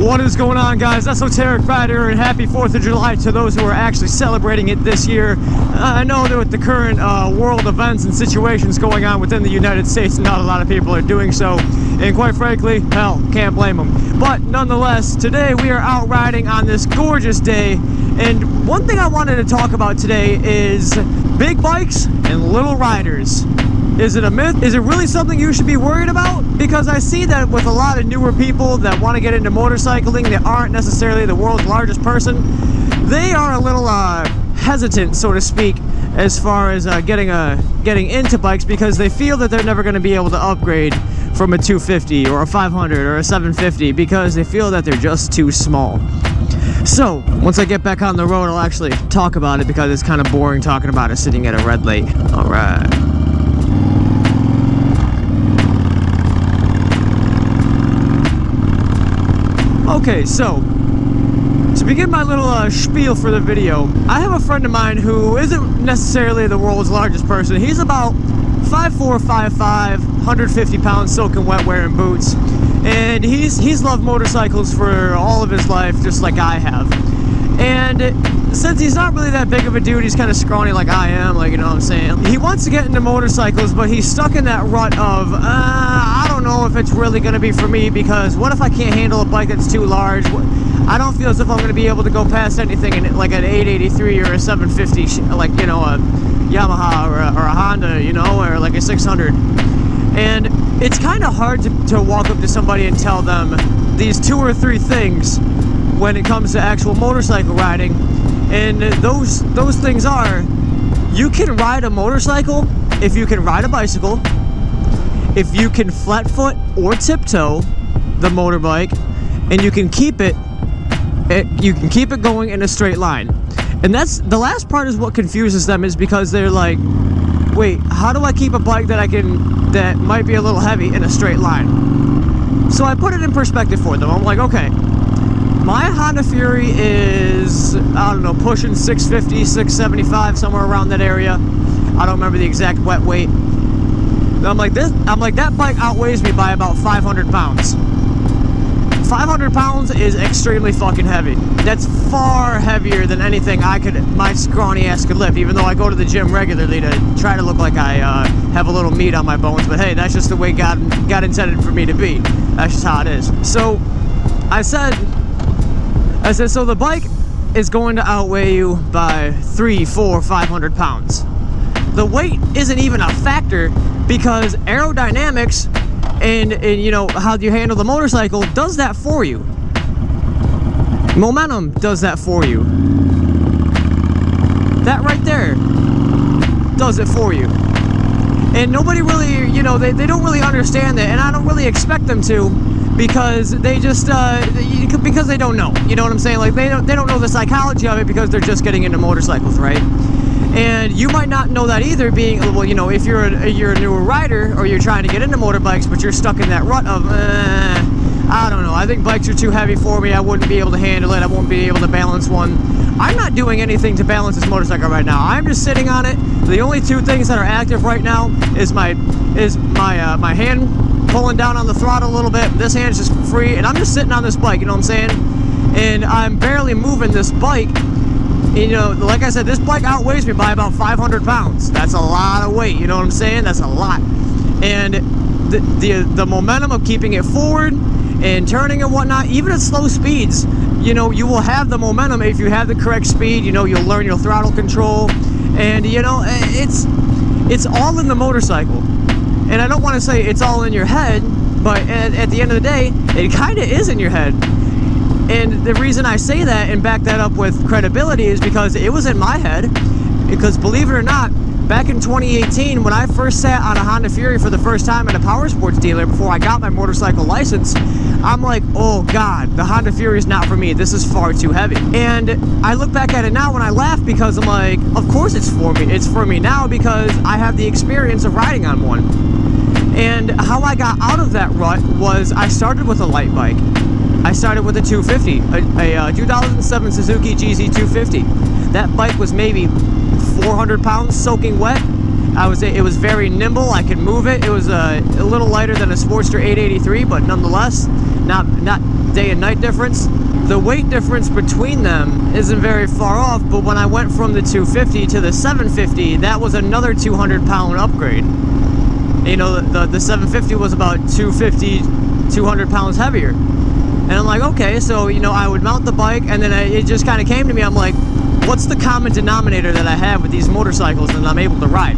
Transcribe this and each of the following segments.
What is going on, guys? Esoteric Rider, and happy 4th of July to those who are actually celebrating it this year. I know that with the current world events and situations going on within the United States, not a lot of people are doing so, and quite frankly, hell, can't blame them. But nonetheless, today we are out riding on this gorgeous day, and one thing I wanted to talk about today is big bikes and little riders. Is it a myth? Is it really something you should be worried about? Because I see that with a lot of newer people that want to get into motorcycling that aren't necessarily the world's largest person, they are a little hesitant, so to speak, as far as getting into bikes, because they feel that they're never going to be able to upgrade from a 250 or a 500 or a 750 because they feel that they're just too small. So, once I get back on the road, I'll actually talk about it because it's kind of boring talking about it sitting at a red light. Alright. Okay, so to begin my little spiel for the video, I have a friend of mine who isn't necessarily the world's largest person. He's about 5'4", 5'5", 150 pounds soaking wet wearing boots. And he's loved motorcycles for all of his life, just like I have. And since he's not really that big of a dude, he's kind of scrawny like I am, like, you know what I'm saying? He wants to get into motorcycles, but he's stuck in that rut of, I don't know if it's really going to be for me, because what if I can't handle a bike that's too large? I don't feel as if I'm going to be able to go past anything in like an 883 or a 750, like, you know, a Yamaha or a Honda, you know, or like a 600. And it's kind of hard to walk up to somebody and tell them these 2 or 3 things when it comes to actual motorcycle riding. And those things are, you can ride a motorcycle if you can ride a bicycle, if you can flat foot or tiptoe the motorbike, and you can keep it going in a straight line. And that's the last part is what confuses them, is because they're like, wait, how do I keep a bike that might be a little heavy in a straight line? So I put it in perspective for them. I'm like, okay, my Honda Fury is, I don't know, pushing 650, 675, somewhere around that area. I don't remember the exact wet weight. I'm like, that bike outweighs me by about 500 pounds. 500 pounds is extremely fucking heavy. That's far heavier than anything my scrawny ass could lift, even though I go to the gym regularly to try to look like I have a little meat on my bones. But hey, that's just the way God intended for me to be. That's just how it is. So I said, so the bike is going to outweigh you by 300, 400, 500 pounds. The weight isn't even a factor, because aerodynamics and you know, how you handle the motorcycle does that for you. Momentum does that for you. That right there does it for you. And nobody really, you know, they don't really understand that, and I don't really expect them to, because they just because they don't know. You know what I'm saying? Like, they don't know the psychology of it, because they're just getting into motorcycles, right? And you might not know that either, being, well, you know, if you're a newer rider, or you're trying to get into motorbikes, but you're stuck in that rut of, I don't know, I think bikes are too heavy for me, I wouldn't be able to handle it, I won't be able to balance one. I'm not doing anything to balance this motorcycle right now. I'm just sitting on it. The only 2 things that are active right now is my hand pulling down on the throttle a little bit. This hand's just free, and I'm just sitting on this bike, you know what I'm saying? And I'm barely moving this bike. You know, like I said, this bike outweighs me by about 500 pounds. That's a lot of weight, you know what I'm saying? That's a lot. And the momentum of keeping it forward and turning and whatnot, even at slow speeds, you know, you will have the momentum if you have the correct speed. You know, you'll learn your throttle control, and you know, it's all in the motorcycle. And I don't want to say it's all in your head, but at the end of the day, it kind of is in your head. And the reason I say that and back that up with credibility is because it was in my head. Because believe it or not, back in 2018, when I first sat on a Honda Fury for the first time at a power sports dealer before I got my motorcycle license, I'm like, oh God, the Honda Fury is not for me. This is far too heavy. And I look back at it now and I laugh, because I'm like, of course it's for me. It's for me now because I have the experience of riding on one. And how I got out of that rut was I started with a light bike. I started with a 250, a 2007 Suzuki GZ 250. That bike was maybe 400 pounds soaking wet, It was very nimble. I could move it. It was a little lighter than a Sportster 883, but nonetheless, not day and night difference. The weight difference between them isn't very far off, but when I went from the 250 to the 750, that was another 200-pound upgrade. You know, the 750 was about 200 pounds heavier. And I'm like, okay, so, you know, I would mount the bike, and then it just kind of came to me. I'm like, what's the common denominator that I have with these motorcycles that I'm able to ride?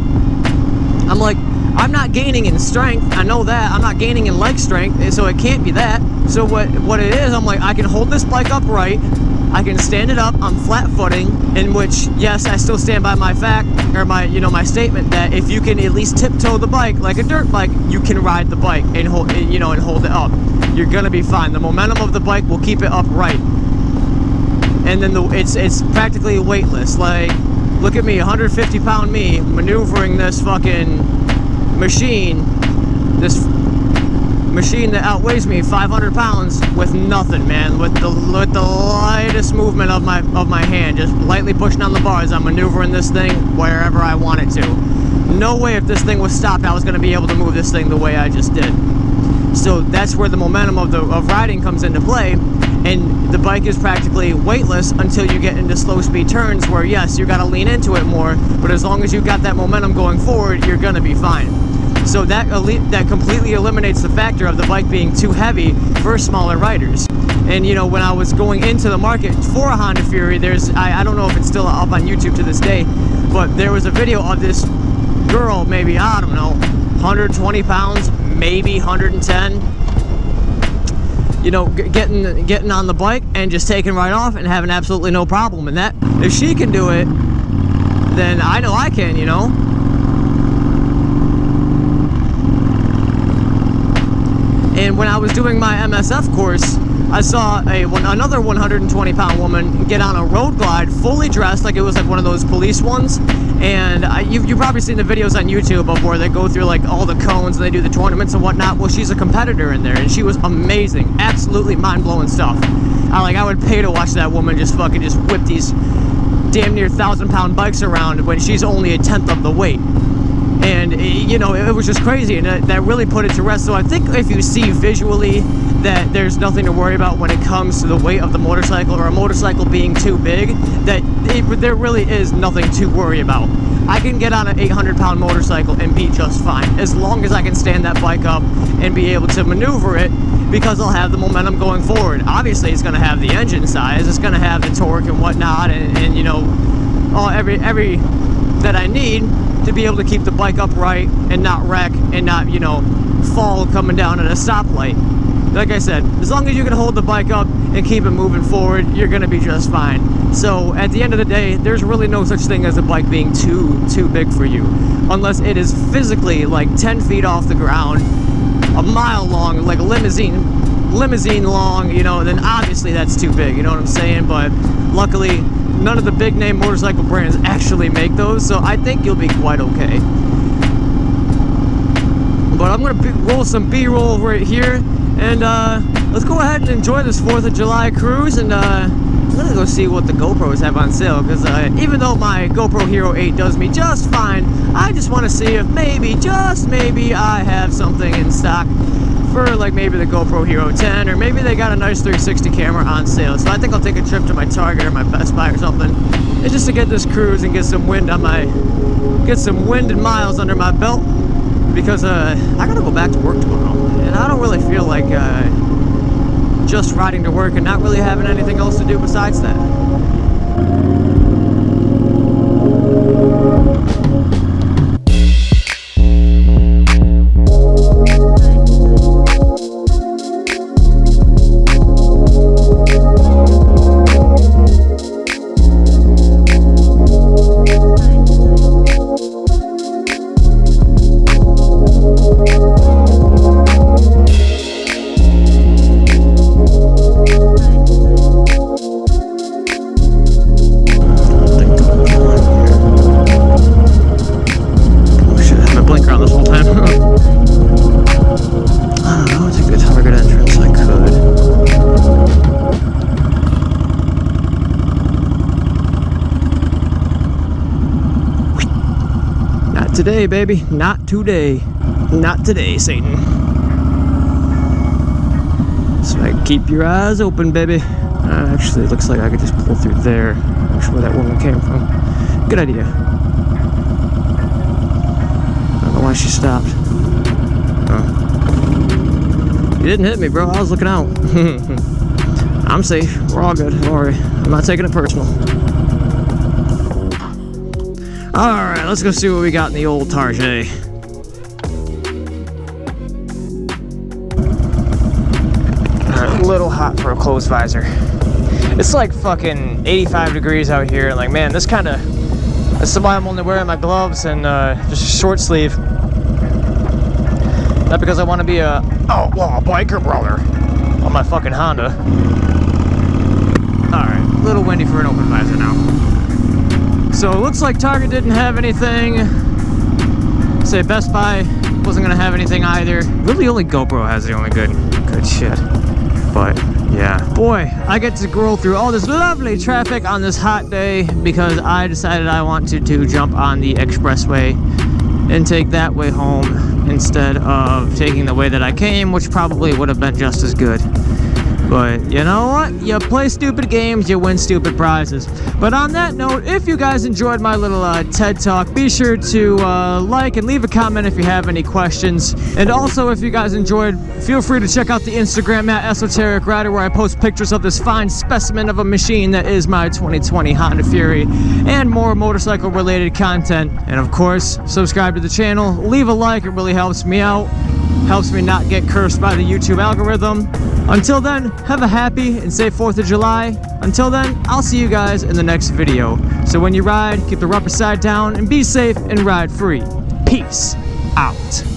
I'm like, I'm not gaining in strength. I know that. I'm not gaining in leg strength, so it can't be that. So what it is, I'm like, I can hold this bike upright. I can stand it up on flat footing, in which, yes, I still stand by my fact, or my statement that if you can at least tiptoe the bike like a dirt bike, you can ride the bike and hold it up. You're gonna be fine. The momentum of the bike will keep it upright. And then it's practically weightless. Like, look at me, 150-pound me maneuvering this fucking machine, that outweighs me 500 pounds with nothing, man. With the lightest movement of my hand, just lightly pushing on the bars, I'm maneuvering this thing wherever I want it to. No way if this thing was stopped I was going to be able to move this thing the way I just did. So that's where the momentum of riding comes into play, and the bike is practically weightless until you get into slow speed turns where, yes, you got to lean into it more, but as long as you've got that momentum going forward, you're going to be fine. So that completely eliminates the factor of the bike being too heavy for smaller riders. And, you know, when I was going into the market for a Honda Fury, I don't know if it's still up on YouTube to this day, but there was a video of this girl, maybe, I don't know, 120 pounds, maybe 110, you know, getting on the bike and just taking right off and having absolutely no problem. And that, if she can do it, then I know I can, you know. And when I was doing my MSF course, I saw another 120-pound woman get on a road glide, fully dressed, like it was like one of those police ones. And you've probably seen the videos on YouTube of where they go through like all the cones and they do the tournaments and whatnot. Well, she's a competitor in there, and she was amazing, absolutely mind-blowing stuff. I would pay to watch that woman just whip these damn near 1,000-pound bikes around when she's only a tenth of the weight. And, you know, it was just crazy, and that really put it to rest. So I think if you see visually that there's nothing to worry about when it comes to the weight of the motorcycle, or a motorcycle being too big, that there really is nothing to worry about. I can get on an 800-pound motorcycle and be just fine, as long as I can stand that bike up and be able to maneuver it, because I'll have the momentum going forward. Obviously, it's going to have the engine size, it's going to have the torque and whatnot, and you know, every that I need to be able to keep the bike upright and not wreck and not, you know, fall coming down at a stoplight. Like I said, as long as you can hold the bike up and keep it moving forward, you're going to be just fine. So at the end of the day, there's really no such thing as a bike being too big for you, unless it is physically like 10 feet off the ground, a mile long, like a limousine long, you know, then obviously that's too big, you know what I'm saying? But luckily, none of the big name motorcycle brands actually make those, so I think you'll be quite okay. But I'm going to roll some B-roll right here, and let's go ahead and enjoy this 4th of July cruise, and I'm going to go see what the GoPros have on sale, because even though my GoPro Hero 8 does me just fine, I just want to see if maybe, just maybe, I have something in stock for like maybe the GoPro Hero 10, or maybe they got a nice 360 camera on sale. So I think I'll take a trip to my Target or my Best Buy or something, and just to get this cruise and get some wind and miles under my belt, because I gotta go back to work tomorrow, and I don't really feel like just riding to work and not really having anything else to do besides that. today, baby. Not today. Not today, Satan. So keep your eyes open, baby. Actually, it looks like I could just pull through there. Make sure where that woman came from. Good idea. I don't know why she stopped. You didn't hit me, bro. I was looking out. I'm safe. We're all good. Don't worry. I'm not taking it personal. Alright, let's go see what we got in the old Target. A little hot for a closed visor. It's like fucking 85 degrees out here. And like, man, this kind of... That's why I'm only wearing my gloves and just a short sleeve. Not because I want to be a biker brother on my fucking Honda. Alright, a little windy for an open visor now. So it looks like Target didn't have anything. Say Best Buy wasn't gonna have anything either. Really only GoPro has the only good shit. But yeah, boy, I get to scroll through all this lovely traffic on this hot day because I decided I wanted to jump on the expressway and take that way home instead of taking the way that I came, which probably would have been just as good. But you know what? You play stupid games, you win stupid prizes. But on that note, if you guys enjoyed my little TED Talk, be sure to like and leave a comment if you have any questions. And also, if you guys enjoyed, feel free to check out the Instagram at Esoteric Rider, where I post pictures of this fine specimen of a machine that is my 2020 Honda Fury, and more motorcycle-related content. And of course, subscribe to the channel, leave a like, it really helps me out. Helps me not get cursed by the YouTube algorithm. Until then, have a happy and safe 4th of July. Until then, I'll see you guys in the next video. So when you ride, keep the rubber side down and be safe and ride free. Peace out.